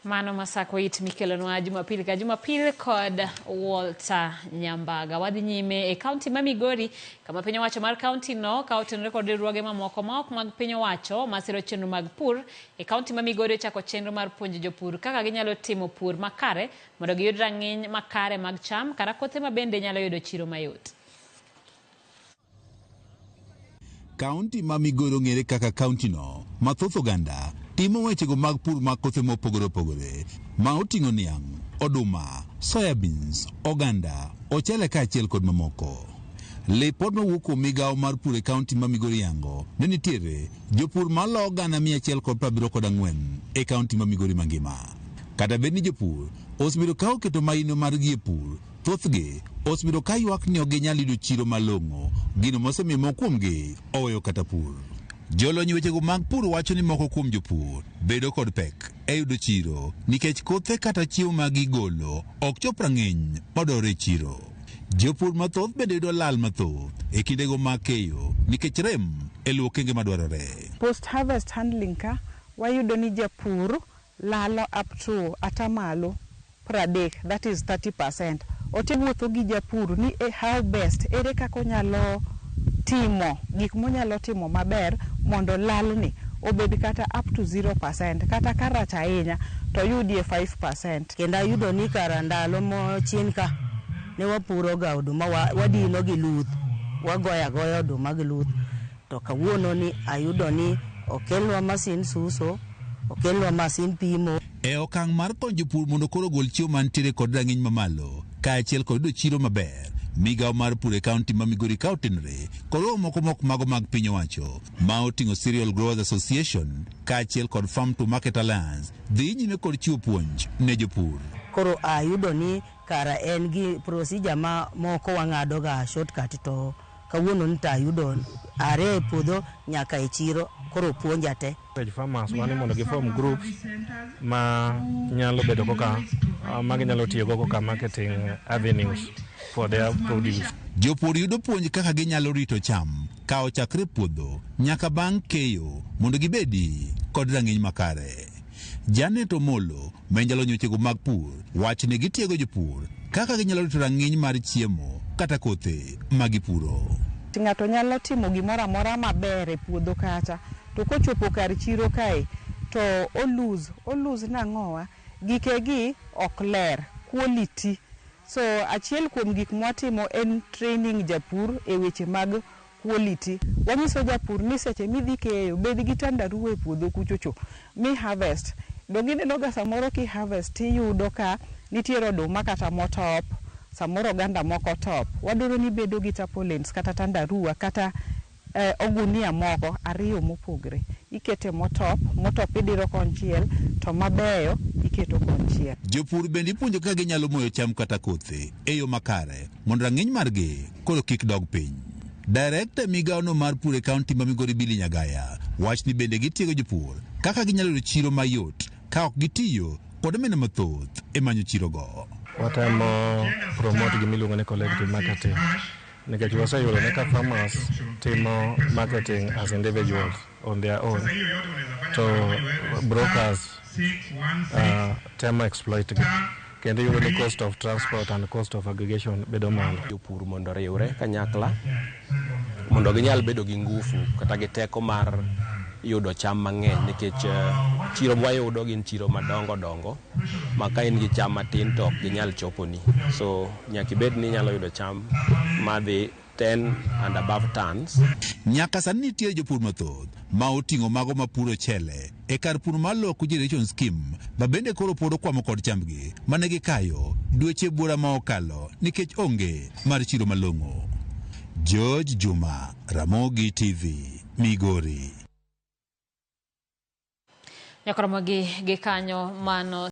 Mano masako it mikelonwa Jumapili ka Jumapili kod Walter Nyambaga. Wadhi nyime e kaunti ma Migori kama piny owacho mar kaunti no ka otenore kod riwruoge mamoko ma ok mag piny owacho masiro chenro mag pur e kaunti ma Migori ochako chenro mar puonjo jopur kaka ginyalo timo pur makare mondo giyud rang'iny makare mag cham kata kothe ma bende nyalo yudo chiro mayot. Kaunti ma Migori ng'ere kaka kaunti no mathoth oganda timo wechego mag pur mag kothe mopogore opogore ma oting'o niang', oduma, soybeans, oganda, ochele kaachiel kod mamoko. Lipod mawuok kuom migawo mar pur e kaunti ma Migori yango ni nitiere jopur malo gana 174 e kaunti ma Migori mangima. Kata bed ni jopur osebedo ka oketo maino margi e pur, thothgi osebedo ka ywak ni ok ginyal yudo chiro malong'o, gino mosemiyo moko kuomgi oweyo kata pur. Jolony wechego mag pur wacho ni moko kuom jopur bedo kod pek e yudo chiro nikech kothe kata chiemo ma gigolo ok chop rang'iny madwarore e chiro. Jopur mathoth bende yudo lal mathoth e kindego mag keyo nikech rem e luwo okenge madwarore. Post harvest handling ka wayudo ni japur lalo up to atamalo 30, that is 30%. Otewuotho gi japur ni how best ere kaka onyalo timo gik monyalo timo maber mondo lalni obed kata up to 0% kata karach ahinya to yudie 5%. Kendo ayudo ni kara ndalo mochien ka ne wapuro ga oduma wadino gi luth, wagoya goya oduma gi luth, to kawuono ni ayudo ni okelwa masin suso, okelwa masin pimo. E okang' mar konyo jopur mondo koro gol chiemo mantiere kod rang'iny mamalo kaachiel kod yudo chiro maber, migawo mar pur e kaunti ma Migori ka otenore kod moko mago mag piny owacho ma oting'o Cereal Growers Association kaachiel kod Farm to Market Alliance dhi nyime kod chiwo puonj ne jopur. Koro ayudo ni kara en gi procedure ma moko wang'ado ga shortcut, to kawuono ni ayudo are e puodho nyaka e chiro, koro puonja te. Farmers wani mondo giform groups ma nyalo bedo koka maginyalo tiyo go koka marketing avenues for their produce. Jopur yudo puonj kaka ginyalo rito cham ka ochakre puodho nyaka bang' keyo mondo gibedi kod rang'iny makare. Janet Omolo menjalo nyochego mag pur wach ni gitiego jopur kaka ginyalo rito rang'iny mar chiemo kata kothe magipuro. Ng'ato nyalo timo gimoro amora maber e puodho kacha, to kochopo kar chiro kae to olose nang'owa gikegi ok ler quality. So achiel kuom gik mwatimo en training japur e weche mag quality. Wanyiso japur ni seche midhi keyo bed gi tandaruwa e puodho kuchocho mi harvest. Dongineno ga samoro ki harvest iyudo ka nitiere oduma kata motop, samoro oganda moko top. Wadwaro ni bedo gi tarpaulins kata tandaruwa kata ogunia moko ariyo mopogre. Ikete motop idiro konchiel to mabeyo iketo konchiel. Jopur bende ipuonjo kaka ginyalo moyo cham kata kothe e yo makare mondo rang'iny margi koro kik dog piny. Director migawo no mar pur e kaunti ma Migori Billy Nyagaya wach ni bende gitiego jopur kaka ginyalo yudo chiro mayot ka ok gitiyo kod omenda mathoth e manyo chirogo. Watemo promote gimiluongo ni collective marketing nikech waseyudo ni ka farmers timo marketing as individuals on their own to brokers temo exploit gi, kendo yudo ni cost of transport and cost of aggregation bedo malo. Jopur mondo riwre kanyakla mondo ginyal bedo gi ngufu kata gi teko mar yudo cham mang'eny nikech chiro mwayudo gin chiro madongo dongo ma ka in gi cham matin to ok ginyal choponi. So nyaka ibed ni nyalo yudo cham madhi 10 and above tons. Nyaka sani nitie jopur mathoth ma oting'o mago mapuro chele e kar pur mar Local Generation Scheme ma bende koro pod okwamo kod chambgi mane gikayo dweche buora ma okalo nikech onge mar chiro malong'o. George Juma, Ramogi TV, Migori. Nyakoromogi gikanyo mano